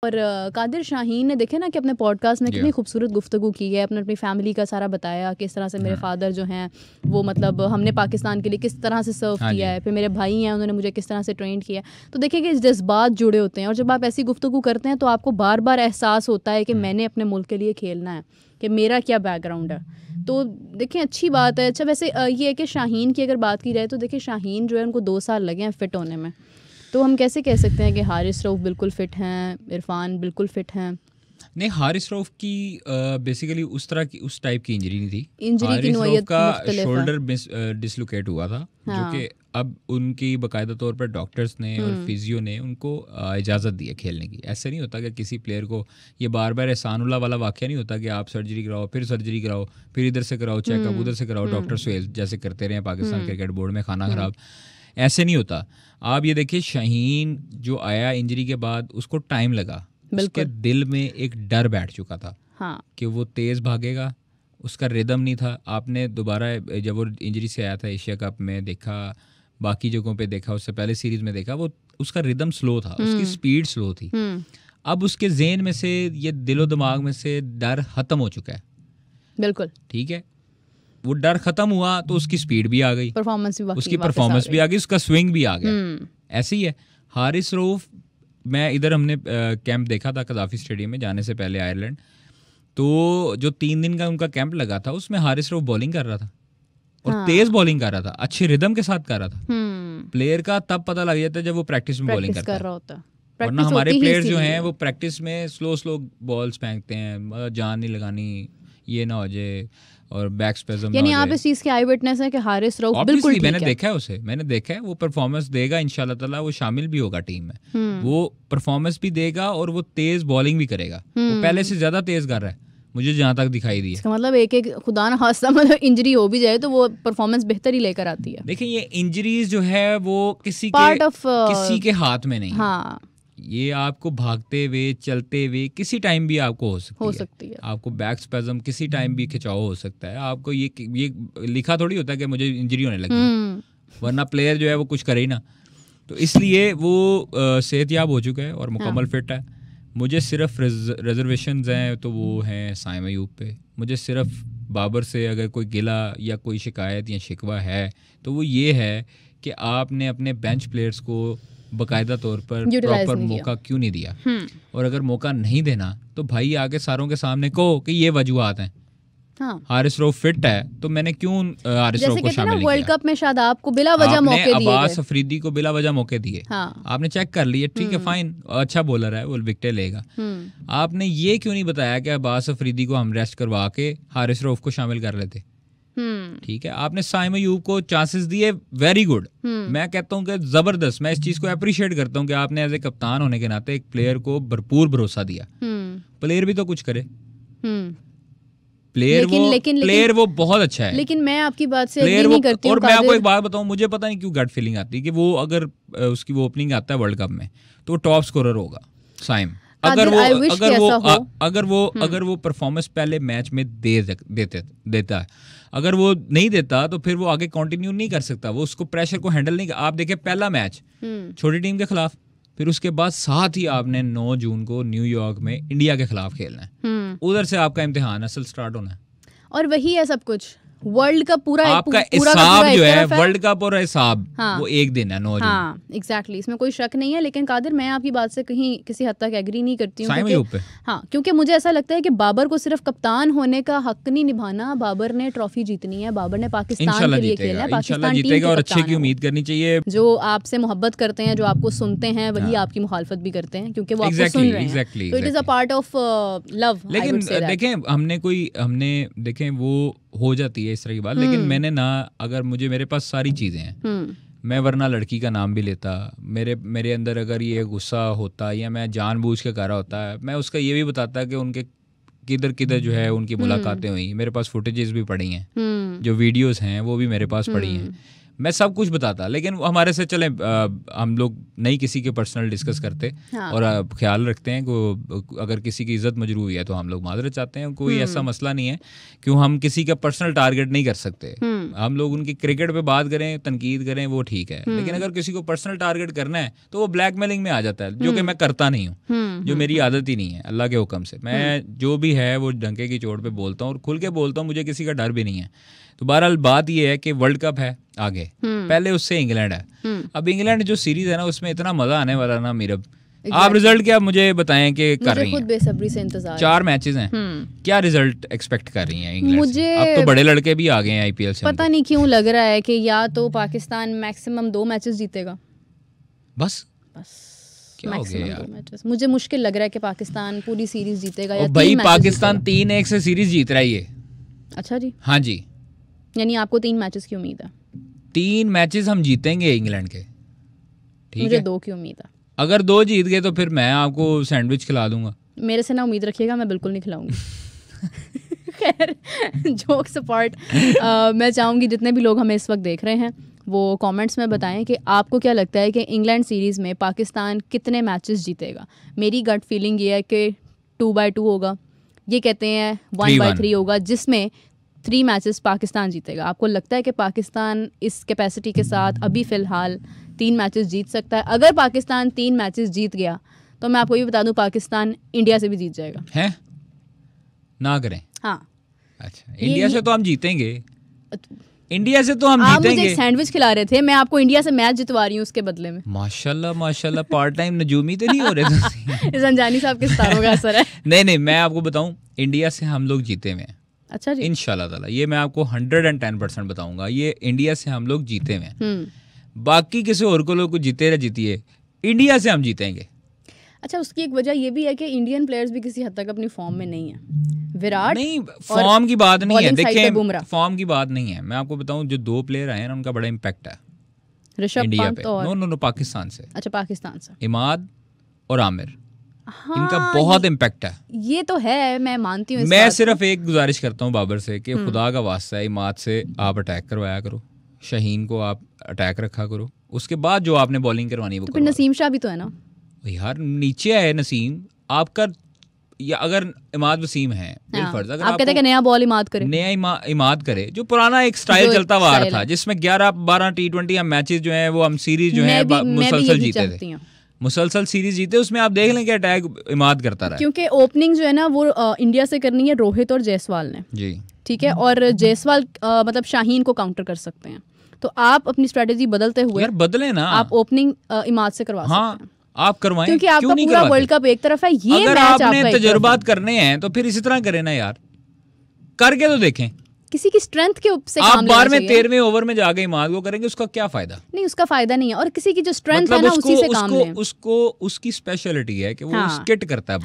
और कादिर शाहीन ने देखे ना कि अपने पॉडकास्ट में कितनी खूबसूरत गुफ्तगू की है, अपनी फैमिली का सारा बताया, किस तरह से मेरे फादर जो हैं वो मतलब हमने पाकिस्तान के लिए किस तरह से सर्व किया है, फिर मेरे भाई हैं उन्होंने मुझे किस तरह से ट्रेंड किया है। तो देखिए कि जज्बात जुड़े होते हैं और जब आप ऐसी गुफ्तगू करते हैं तो आपको बार बार एहसास होता है कि मैंने अपने मुल्क के लिए खेलना है, कि मेरा क्या बैकग्राउंड है। तो देखिए अच्छी बात है। अच्छा वैसे ये है कि शाहीन की अगर बात की जाए तो देखिए शाहीन जो है उनको 2 साल लगे हैं फ़िट होने में, तो हम कैसे कह सकते हैं कि हारिस रऊफ़ बिल्कुल फ़िट हैं, इरफान बिल्कुल फ़िट हैं? नहीं, हारिस रऊफ़ की बेसिकली उस टाइप की इंजरी नहीं थी। इंजरी की नौयत का शोल्डर डिसलोकेट हुआ था, जो कि अब उनकी बाकायदा तौर पर डॉक्टर्स ने और फिजियो ने उनको इजाज़त दी है खेलने की। ऐसे नहीं होता कि किसी प्लेयर को ये बार बार एहसानुल्लाह वाला वाक़या नहीं होता कि आप सर्जरी कराओ, फिर इधर से कराओ चेकअप, उधर से कराओ डॉक्टर सुहेल जैसे करते रहे पाकिस्तान क्रिकेट बोर्ड में, खाना ख़राब। ऐसे नहीं होता। आप ये देखिए, शाहीन जो आया इंजरी के बाद उसको टाइम लगा, उसके दिल में एक डर बैठ चुका था कि वो तेज़ भागेगा, उसका रिदम नहीं था। आपने दोबारा जब वो इंजरी से आया था एशिया कप में देखा, बाकी जगहों पे देखा, उससे पहले सीरीज़ में देखा, वो उसका रिदम स्लो था, उसकी स्पीड स्लो थी। अब उसके ज़हन में से ये दिलो दिमाग में से डर ख़त्म हो चुका है। बिल्कुल ठीक है, वो डर ख़त्म हुआ तो उसकी स्पीड भी आ गई, उसकी परफॉर्मेंस भी आ गई, उसका स्विंग भी आ गया। ऐसे ही है हारिस रऊफ़। मैं इधर हमने कैंप देखा था कज़ाफ़ी स्टेडियम में जाने से पहले आयरलैंड, तो जो 3 दिन का उनका कैंप लगा था उसमें हारिस रऊफ़ बॉलिंग कर रहा था और तेज़ बॉलिंग कर रहा था, अच्छे रिदम के साथ कर रहा था। प्लेयर का तब पता लग जाता है जब वो प्रैक्टिस में बॉलिंग करता है, वरना हमारे प्लेयर जो हैं वो प्रैक्टिस में स्लो बॉल्स फेंकते हैं, जान नहीं लगानी, ये ना हो जाए और बैक स्पेज़म। यानी आप इस चीज़ के आई विटनेस हैं कि हारिस रऊफ़ बिल्कुल ठीक है। मैंने देखा है उसे, मैंने देखा है, वो परफॉर्मेंस देगा इंशाल्लाह ताला, वो शामिल भी होगा टीम में, वो परफॉर्मेंस भी देगा और वो तेज़ बॉलिंग भी करेगा। वो पहले से ज़्यादा तेज़ कर रहा है मुझे जहाँ तक दिखाई दी है। इसका मतलब एक खुदा न खास्ता मतलब इंजरी हो भी जाए तो वो परफॉर्मेंस बेहतर ही लेकर आती है। देखिए ये इंजरीज जो है वो किसी के हाथ में नहीं है। ये आपको भागते हुए चलते हुए किसी टाइम भी आपको हो सकती है। आपको बैक स्पैज़म किसी टाइम भी खिंचाव हो सकता है। आपको ये लिखा थोड़ी होता है कि मुझे इंजरी होने लगी, वरना प्लेयर जो है वो कुछ करे ही ना। तो इसलिए वो सेहतयाब हो चुका है और मुकम्मल फिट है। मुझे सिर्फ रिजर्वेशंस हैं तो वो हैं साइम अयूब पे। मुझे सिर्फ बाबर से अगर कोई गिला या कोई शिकायत या शिकवा है तो वो ये है कि आपने अपने बेंच प्लेयर्स को बाकायदा तौर पर प्रॉपर मौका क्यों नहीं दिया। और अगर मौका नहीं देना तो भाई आगे सारों के सामने कहो कि ये वजूहात हैं। हारिस रऊफ़ फिट है तो मैंने क्यों हारिस रऊफ़ को शामिल नहीं किया। वर्ल्ड कप में शायद आपको बिला वजह मौके दिए, अब्बास अफरीदी को बिला वजह मौके दिए। आपने चेक कर लिए, ठीक है फाइन, अच्छा बॉलर है, वो विकेट लेगा। आपने ये क्यों नहीं बताया कि अब्बास अफरीदी को हम रेस्ट करवा के हारिस रऊफ़ को शामिल कर लेते। ठीक है, आपने साइम अयूब को चांसेस दिए, वेरी गुड। मैं कहता हूँ कि जबरदस्त, मैं इस चीज को अप्रिशिएट करता हूँ कि आपने एज ए कप्तान होने के नाते एक प्लेयर को भरपूर भरोसा दिया। प्लेयर भी तो कुछ करे। प्लेयर वो बहुत अच्छा है, लेकिन मैं आपकी बात से एग्री नहीं करती हूँ। और मैं आपको एक बात बताऊं, मुझे पता नहीं क्यों गट फीलिंग आती है कि वो अगर उसकी वो ओपनिंग आता है वर्ल्ड कप में तो वो टॉप स्कोरर होगा साइम। अगर वो परफॉर्मेंस पहले मैच में देता है, अगर वो नहीं देता तो फिर वो आगे कंटिन्यू नहीं कर सकता, वो उसको प्रेशर को हैंडल नहीं। आप देखिए पहला मैच छोटी टीम के खिलाफ, फिर उसके बाद साथ ही आपने 9 जून को न्यूयॉर्क में इंडिया के खिलाफ खेलना है। उधर से आपका इम्तिहान असल स्टार्ट होना है। और वही है सब कुछ। वर्ल्ड कप पूरा आपका हिसाब जो है वर्ल्ड कप और हिसाब वो एक दिन है 9 जून। एग्जैक्टली, इसमें कोई शक नहीं है। लेकिन कादिर मैं आपकी बात से कहीं किसी हद तक एग्री नहीं करती हूँ, क्योंकि मुझे ऐसा लगता है कि बाबर को सिर्फ कप्तान होने का हक नहीं निभाना। बाबर ने ट्रॉफी जीतनी है, बाबर ने पाकिस्तान के लिए खेलना है, पाकिस्तान जीतेगा और अच्छे की उम्मीद करनी चाहिए। जो आपसे मोहब्बत करते हैं, जो आपको सुनते हैं, वही आपकी मुखालफत भी करते हैं क्योंकि वो आपको सुन रहे हैं। तो it is a part of love. लेकिन देखें हमने देखें वो हो जाती है इस तरह की बात, लेकिन मैंने ना, अगर मेरे पास सारी चीज़ें हैं, मैं वरना लड़की का नाम भी लेता, मेरे अंदर अगर ये गुस्सा होता या मैं जानबूझ के कर रहा होता है, मैं उसका ये भी बताता कि उनके किधर किधर जो है उनकी मुलाकातें हुई। मेरे पास फुटेजेस भी पड़ी हैं, जो वीडियोस हैं वो भी मेरे पास पड़ी हैं। मैं सब कुछ बताता, लेकिन हमारे से चले हम लोग नहीं किसी के पर्सनल डिस्कस करते। हाँ। और ख्याल रखते हैं कि अगर किसी की इज्जत मजरूह हुई है तो हम लोग माजरत चाहते हैं, कोई ऐसा मसला नहीं है। क्यों हम किसी का पर्सनल टारगेट नहीं कर सकते। हम लोग उनकी क्रिकेट पे बात करें, तनकीद करें, वो ठीक है, लेकिन अगर किसी को पर्सनल टारगेट करना है तो वो ब्लैकमेलिंग में आ जाता है, जो कि मैं करता नहीं हूँ, जो मेरी आदत ही नहीं है अल्लाह के हुक्म से। मैं जो भी है वो डंके की चोट पे बोलता हूँ और खुल के बोलता हूँ, मुझे किसी का डर भी नहीं है। तो बहरहाल बात ये है कि वर्ल्ड कप है आगे, पहले उससे इंग्लैंड है। अब इंग्लैंड जो सीरीज है ना उसमें इतना मजा आने वाला ना मीरब। आप रिजल्ट क्या मुझे बताएं कि कर रही हैं? बेसब्री से इंतजार। 4 मैचेस हैं, क्या रिजल्ट एक्सपेक्ट कर रही हैं इंग्लैंड से? अब तो बड़े लड़के भी आ गए हैं आईपीएल से। पता नहीं क्यों लग रहा है कि या तो पाकिस्तान मैक्सिमम 2 मैचेस जीतेगा, बस क्या हो गया यार? मुझे मुश्किल लग रहा है कि पाकिस्तान पूरी सीरीज जीतेगा या भाई पाकिस्तान 3-1 से सीरीज जीत रहा है ये। अच्छा जी। हाँ जी, यानी आपको 3 मैचेस की उम्मीद है? 3 मैचेस हम जीतेंगे इंग्लैंड के, ठीक है? मुझे 2 की उम्मीद है। अगर 2 जीत गए तो फिर मैं आपको सैंडविच खिला दूंगा। मेरे से ना उम्मीद रखिएगा, मैं बिल्कुल नहीं खिलाऊंगी। खैर जोक्स अपार्ट, मैं चाहूँगी जितने भी लोग हमें इस वक्त देख रहे हैं वो कमेंट्स में बताएं कि आपको क्या लगता है कि इंग्लैंड सीरीज़ में पाकिस्तान कितने मैचेस जीतेगा। मेरी गट फीलिंग ये है कि 2-2 होगा, ये कहते हैं 1-3 होगा, जिसमें 3 मैचेस पाकिस्तान जीतेगा। आपको लगता है कि पाकिस्तान इस कैपेसिटी के साथ अभी फ़िलहाल 3 मैचेस जीत सकता है? अगर पाकिस्तान 3 मैचेस जीत गया तो मैं आपको ये बता दूं पाकिस्तान इंडिया से भी जीत जाएगा। है ना करें? हाँ। अच्छा, इंडिया से तो हम जीतेंगे, इंडिया से तो हम जीतेंगे। आप मुझे साइंडविच खिला रहे थे, मैं आपको इंडिया से मैच जितवा रही हूँ उसके बदले में। माशाल्लाह माशाल्लाह, पार्ट टाइम नजूमी तो नहीं हो रहे? संजानी साहब के सितारों का असर है। नहीं, मैं आपको बताऊं, इंडिया से हम लोग जीते हुए हैं। अच्छा जी। इंशाल्लाह ताला, ये मैं आपको 110% बताऊंगा, ये इंडिया से हम लोग जीते हुए हैं। बाकी किसी और को लोग जीते रहे जीतिए, इंडिया से हम जीतेंगे। अच्छा, उसकी एक वजह ये भी है कि इंडियन प्लेयर्स भी किसी हद तक अपनी फॉर्म में नहीं है। विराट नहीं, फॉर्म की बात नहीं है, देखें फॉर्म की बात नहीं है। मैं आपको बताऊं, जो 2 प्लेयर आए हैं ना उनका बड़ा इम्पैक्ट है ऋषभ पंत और नो पाकिस्तान से। अच्छा, पाकिस्तान से इमाद और आमिर। हाँ, इनका बहुत इम्पैक्ट है। ये तो है, मैं मानती हूँ। मैं सिर्फ एक गुजारिश करता हूँ बाबर से कि खुदा का वास्ता है, इमाद से आप अटैक करवाया करो, शाहीन को आप अटैक रखा करो, उसके बाद जो आपने बॉलिंग करवानी वो तो फिर नसीम शाह भी तो है ना यार, नीचे है नसीम आपका। या अगर इमाद वसीम है, बिलफर्ज अगर आप कहते हैं कि नया बॉल इमाद करे, नया इमाद करे, जो पुराना एक स्टाइल चलता हुआ आ रहा था जिसमें 11-12 T20 मैचेस जो है वो हम सीरीज जो है मुसलसल जीते थे, मुसलसल सीरीज जीते, उसमें आप देख लें कि अटैक इमाद करता रहा। क्योंकि ओपनिंग जो है ना वो इंडिया से करनी है रोहित और जायसवाल ने जी, ठीक है, और जायसवाल मतलब शाहीन को काउंटर कर सकते हैं। तो आप अपनी स्ट्रेटेजी बदलते हुए यार बदले ना, आप ओपनिंग इमाद से करवा सकते हैं। आप करवाएं, क्योंकि आपका पूरा वर्ल्ड कप एक तरफ है, ये अगर आपने तजुर्बात करने हैं तो फिर इसी तरह करें ना यार, करके तो देखें। किसी की स्ट्रेंथ के से आप 12वें-13वें ओवर में जाके इमाद को करेंगे, उसका क्या फायदा? नहीं, उसका फायदा नहीं है, और किसी की जो स्ट्रेंथ है ना उसी से काम लें। उसको उसकी स्पेशलिटी है कि वो स्किट करता है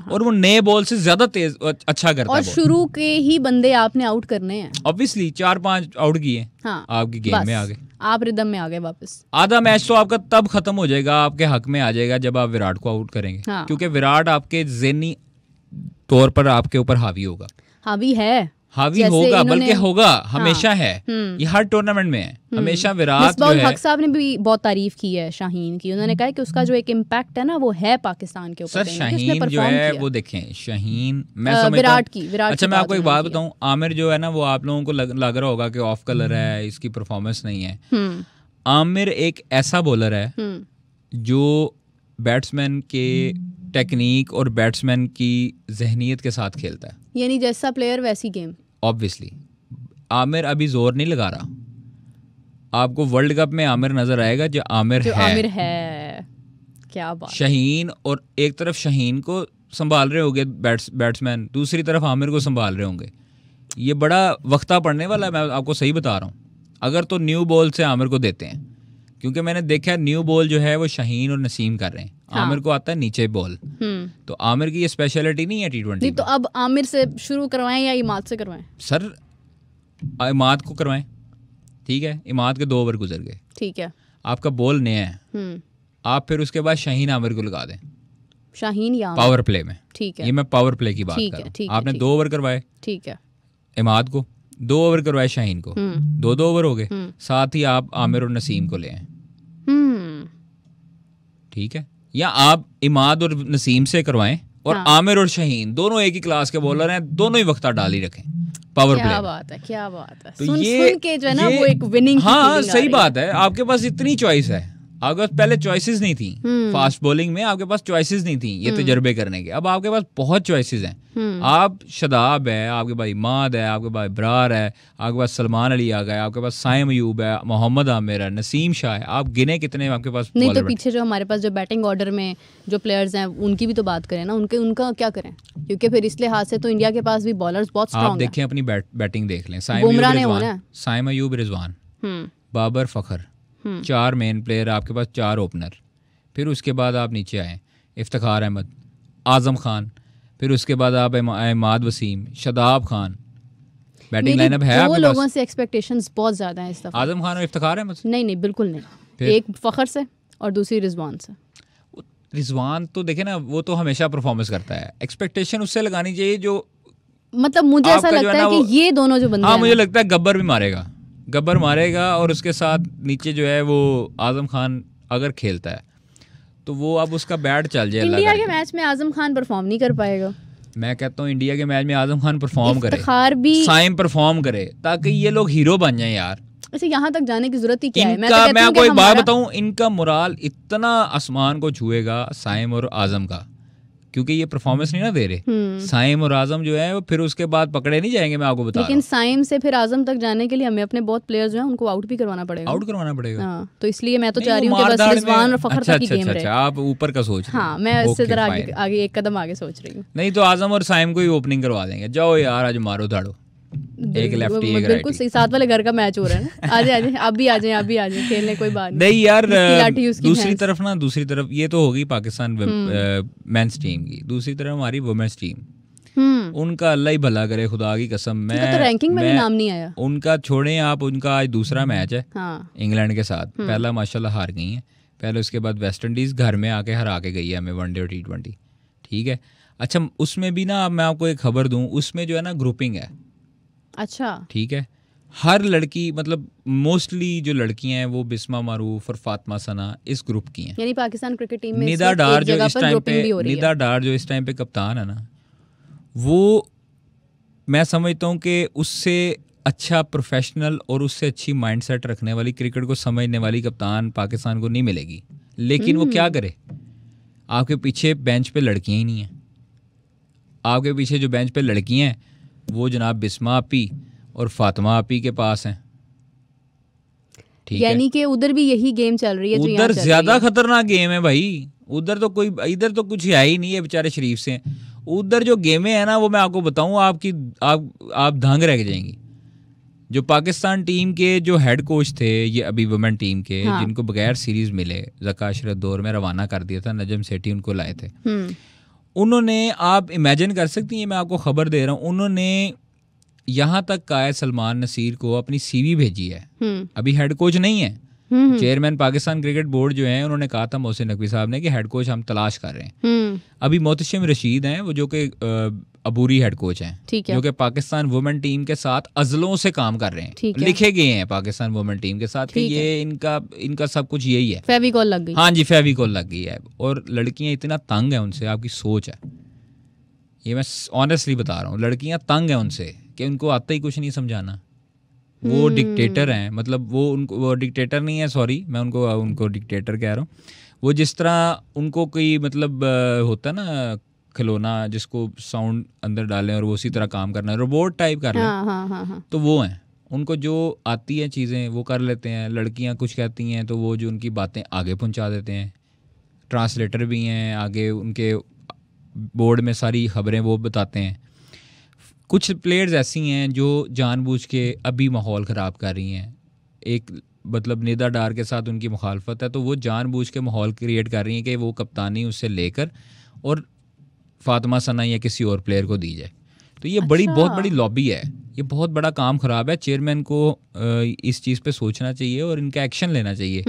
और वो नए बॉल से ज्यादा तेज अच्छा करता है, और शुरू के ही बंदे आपने आउट करने हैं। ऑब्वियसली 4-5 आउट किए, आपकी गेम में आ गए, आप रिदम में आ गए वापस। आधा मैच तो आपका तब खत्म हो जाएगा, आपके हक में आ जाएगा जब आप विराट को आउट करेंगे, क्योंकि विराट आपके ज़हनी तौर पर आपके ऊपर हावी होगा, हावी होगा, बल्कि होगा, हमेशा है, ये हर टूर्नामेंट में है, हमेशा विराट जो है। हक साहब ने भी बहुत तारीफ की है शाहीन की, उन्होंने कहा कि उसका जो एक इम्पैक्ट है ना वो है पाकिस्तान के ऊपर। सर शाहीन जो है वो देखें, शाहीन मैं समझता विराट की अच्छा, मैं आपको एक बात बताऊं, आमिर जो है ना वो आप लोगों को लग रहा होगा कि ऑफ कलर है, इसकी परफॉर्मेंस नहीं है। आमिर एक ऐसा बॉलर है जो बैट्समैन के टेक्निक और बैट्समैन की जहनियत के साथ खेलता है, यानी जैसा प्लेयर वैसी गेम। ऑब्वियसली आमिर अभी जोर नहीं लगा रहा, आपको वर्ल्ड कप में आमिर नजर आएगा जो आमिर है। क्या बात। शाहीन, और एक तरफ शाहीन को संभाल रहे होंगे बैट्समैन, दूसरी तरफ आमिर को संभाल रहे होंगे, ये बड़ा वक्ता पड़ने वाला है, मैं आपको सही बता रहा हूँ। अगर तो न्यू बॉल से आमिर को देते हैं, क्योंकि मैंने देखा न्यू बॉल जो है वो शाहीन और नसीम कर रहे हैं, आमिर को आता है नीचे बॉल, तो आमिर की ये स्पेशलिटी नहीं है T20। तो अब आमिर से शुरू करवाएं या इमाद से करवाएं? सर इमाद को करवाएं, ठीक है, इमाद के 2 ओवर गुजर गए, ठीक है, आपका बॉल नया है, आप फिर उसके बाद शाहीन आमिर को लगा दें, शाहीन या पावर प्ले में, ठीक है, ये मैं पावर प्ले की बात कर रहा हूं। आपने 2 ओवर करवाए, ठीक है, इमाद को 2 ओवर करवाए शाहीन को, 2-2 ओवर हो गए, साथ ही आप आमिर और नसीम को ले आए, ठीक है, या आप इमाद और नसीम से करवाएं और आमिर और शाहीन दोनों एक ही क्लास के बॉलर हैं, दोनों ही वक्त डाली रखें पावर प्ले। क्या बात है, क्या बात है। तो सुन के जो है ना वो एक विनिंग, हाँ सही बात है, आपके पास इतनी चॉइस है, आपके पास पहले चॉइसेस नहीं थी, फास्ट बॉलिंग में आपके पास चॉइसेस नहीं थी ये तजर्बे करने के, अब आपके पास बहुत चॉइसेस हैं। आप शदाब है, आपके पास इमाद है, आपके पास इब्रार है, आपके पास सलमान अली आ गए, आपके पास साइम अयूब है, मोहम्मद आमिर है, नसीम शाह है, आप गिने कितने आपके पास नहीं। तो पीछे जो हमारे पास जो बैटिंग ऑर्डर में जो प्लेयर्स हैं उनकी भी तो बात करें ना, उनका क्या करें, क्योंकि फिर इस लिहाज से तो इंडिया के पास भी बॉलर्स बहुत स्ट्रांग हैं। आप देखें अपनी बैटिंग देख लें, साइम अयूब रिजवान, बाबर फखर, 4 मेन प्लेयर, आपके पास 4 ओपनर, फिर उसके बाद आप नीचे आए इफ्तिखार अहमद, आजम खान, फिर उसके बाद आप इमाद वसीम, शदाब खान, बैटिंग लाइनअप है आपके पास। लोगों से एक्सपेक्टेशंस बहुत ज्यादा हैं इस दफा। आजम खान और इफ्तिखार अहमद नहीं बिल्कुल नहीं, एक फखर से और दूसरी रिजवान से। रिजवान तो देखे ना, वो तो हमेशा परफॉर्मेंस करता है, एक्सपेक्टेशन उससे लगानी चाहिए जो, मतलब मुझे ऐसा लगता है कि ये दोनों जो बंदे, हाँ मुझे लगता है गब्बर भी मारेगा और उसके साथ नीचे जो है वो आजम खान अगर खेलता है तो वो अब उसका बैट चल जाए। इंडिया के मैच में आजम खान परफॉर्म नहीं कर पाएगा। मैं कहता हूँ इंडिया के मैच में आजम खान परफॉर्म करे, साइम परफॉर्म करे, ताकि ये लोग हीरो बन जाएं यार। ऐसे यहाँ तक जाने की जरूरत ही क्या है? मैं आपको एक बात बताऊं, इनका मोराल इतना आसमान को छुएगा साइम और आजम का, क्योंकि ये परफॉर्मेंस नहीं ना दे रहे। साइम और आजम जो है वो फिर उसके बाद पकड़े नहीं जाएंगे, मैं आपको बता रहा हूं। लेकिन साइम से फिर आजम तक जाने के लिए हमें अपने बहुत प्लेयर्स जो हैं उनको आउट भी करवाना पड़ेगा। हाँ, तो इसलिए मैं तो चाह रही हूँ कि बस रिजवान और फखर तक की गेम रहे। आप ऊपर का सोच रहे हैं। हाँ, मैं इससे जरा आगे एक कदम आगे सोच रही हूँ। नहीं तो आजम और साइम को ही ओपनिंग करवा देंगे, जाओ यार आज मारो धाड़ो, एक लेफ्टी एक बिल्कुल सही, साथ वाले घर का मैच हो रहा है ना। आजे आप भी आ जाए खेलने, कोई बात नहीं यार। दूसरी तरफ ये तो होगी पाकिस्तान मेंस टीम की, दूसरी तरफ हमारी वुमेन्स टीम, उनका अल्लाह ही भला करे, खुदा की कसम। मैं तो रैंकिंग में नाम नहीं आया उनका, छोड़ें आप, उनका आज दूसरा मैच है इंग्लैंड के साथ। पहला माशाल्लाह हार गई है, पहले उसके बाद वेस्ट इंडीज घर में आके हरा के गई है हमें वनडे और T20, ठीक है। अच्छा, उसमें भी ना मैं आपको एक खबर दूं, उसमें जो है ना ग्रुपिंग है। अच्छा, ठीक है, हर लड़की, मतलब मोस्टली जो लड़कियां हैं वो बिस्मा मारूफ और फातिमा सना इस ग्रुप की हैं। यानी पाकिस्तान क्रिकेट टीम में निदा डार जो इस टाइम पे कप्तान है ना, वो मैं समझता हूँ कि उससे अच्छा प्रोफेशनल और उससे अच्छी माइंडसेट रखने वाली, क्रिकेट को समझने वाली कप्तान पाकिस्तान को नहीं मिलेगी। लेकिन वो क्या करे, आपके पीछे बेंच पे लड़कियां ही नहीं हैं। आपके पीछे जो बेंच पे लड़कियां हैं वो जनाब बिस्मा आपी और फातिमा आपी के पास हैं, ठीक है। यानी कि उधर भी यही गेम चल रही है, उधर ज्यादा खतरनाक गेम है भाई। उधर तो कोई, इधर तो कुछ है ही नहीं है, बेचारे शरीफ से। उधर जो गेमें हैं ना, वो मैं आपको बताऊं, आप दंग रह जाएंगी। जो पाकिस्तान टीम के जो हेड कोच थे, ये अभी वुमेन टीम के, जिनको बगैर सीरीज मिले ज़का अशरफ दौर में रवाना कर दिया था, नजम सेठी उनको लाए थे। उन्होंने, आप इमेजिन कर सकती हैं, मैं आपको खबर दे रहा हूँ, उन्होंने यहाँ तक कायद सलमान नसीर को अपनी CV भेजी है। अभी हेड कोच नहीं है, चेयरमैन पाकिस्तान क्रिकेट बोर्ड जो है, उन्होंने कहा था मोहसिन नकवी साहब ने कि हेड कोच हम तलाश कर रहे हैं। अभी मोहतशिम रशीद हैं, वो जो कि अबूरी हेड कोच हैं, जो कि पाकिस्तान वुमेन टीम के साथ अजलों से काम कर रहे हैं, लिखे गए हैं पाकिस्तान वुमेन टीम के साथ कि ये इनका सब कुछ यही है। फेविकॉल लग गई। हाँ जी, फेविकॉल लग गई है। और लड़कियां इतना तंग है उनसे, आपकी सोच है, ये मैं ऑनेस्टली बता रहा हूँ, लड़कियां तंग है उनसे कि उनको आता ही कुछ नहीं समझाना। वो डिक्टेटर हैं, मतलब वो डिक्टेटर नहीं है, सॉरी मैं उनको डिक्टेटर कह रहा हूँ। वो जिस तरह उनको कोई मतलब होता है ना खिलौना जिसको साउंड अंदर डालें और वो उसी तरह काम करना है, रोबोट टाइप कर लें, तो वो हैं। उनको जो आती हैं चीज़ें वो कर लेते हैं। लड़कियां कुछ कहती हैं तो वो जो उनकी बातें आगे पहुंचा देते हैं। ट्रांसलेटर भी हैं, आगे उनके बोर्ड में सारी खबरें वो बताते हैं। कुछ प्लेयर्स ऐसी हैं जो जानबूझ के अभी माहौल ख़राब कर रही हैं। एक मतलब निदा डार के साथ उनकी मुखालफत है, तो वो जानबूझ के माहौल क्रिएट कर रही हैं कि वो कप्तानी उससे लेकर और फातिमा सना या किसी और प्लेयर को दी जाए। तो ये बहुत बड़ी लॉबी है, ये बहुत बड़ा काम ख़राब है। चेयरमैन को इस चीज़ पे सोचना चाहिए और इनका एक्शन लेना चाहिए।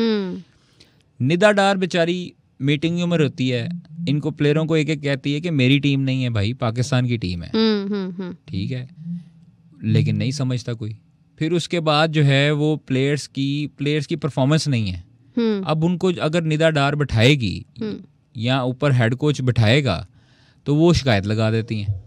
निदा डार बेचारी मीटिंगों में रहती है, इनको प्लेयरों को एक एक कहती है कि मेरी टीम नहीं है भाई, पाकिस्तान की टीम है, ठीक है। लेकिन नहीं समझता कोई। फिर उसके बाद जो है वो प्लेयर्स की परफॉर्मेंस नहीं है। अब उनको अगर निगाहदार बैठाएगी या ऊपर हेड कोच बैठाएगा तो वो शिकायत लगा देती हैं।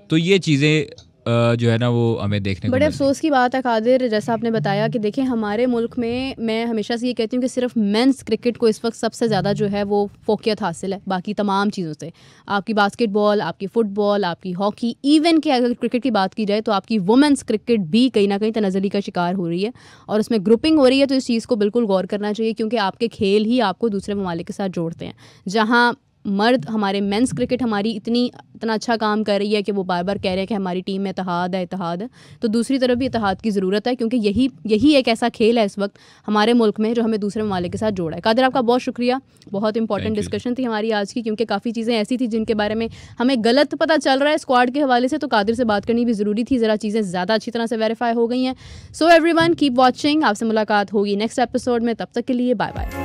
तो ये चीज़ें जो है ना वो हमें देखने को बड़े अफसोस की बात है कादिर, जैसा आपने बताया कि देखिए हमारे मुल्क में, मैं हमेशा से ये कहती हूँ कि सिर्फ मेंस क्रिकेट को इस वक्त सबसे ज़्यादा जो है वो फोकियत हासिल है बाकी तमाम चीज़ों से। आपकी बास्केटबॉल, आपकी फ़ुटबॉल, आपकी हॉकी, इवन कि अगर क्रिकेट की बात की जाए तो आपकी वुमेंस क्रिकेट भी कहीं ना कहीं तनाज़ुली का शिकार हो रही है और उसमें ग्रुपिंग हो रही है। तो इस चीज़ को बिल्कुल गौर करना चाहिए, क्योंकि आपके खेल ही आपको दूसरे ममालिक के साथ जोड़ते हैं। जहाँ मर्द, हमारे मेंस क्रिकेट हमारी इतना अच्छा काम कर रही है कि वो बार बार कह रहे हैं कि हमारी टीम में इत्तेहाद है, तो दूसरी तरफ भी इत्तेहाद की ज़रूरत है, क्योंकि यही एक ऐसा खेल है इस वक्त हमारे मुल्क में जो हमें दूसरे ममालिक के साथ जोड़ा है। कादिर, आपका बहुत शुक्रिया, बहुत इंपॉर्टेंट डिस्कशन थी हमारी आज की, क्योंकि काफ़ी चीज़ें ऐसी थी जिनके बारे में हमें गलत पता चल रहा है स्क्वाड के हवाले से, तो कादिर से बात करनी भी ज़रूरी थी, ज़रा चीज़ें ज़्यादा अच्छी तरह से वेरीफाई हो गई हैं। सो एवरीवन कीप वॉचिंग, आपसे मुलाकात होगी नेक्स्ट एपिसोड में, तब तक के लिए बाय बाय।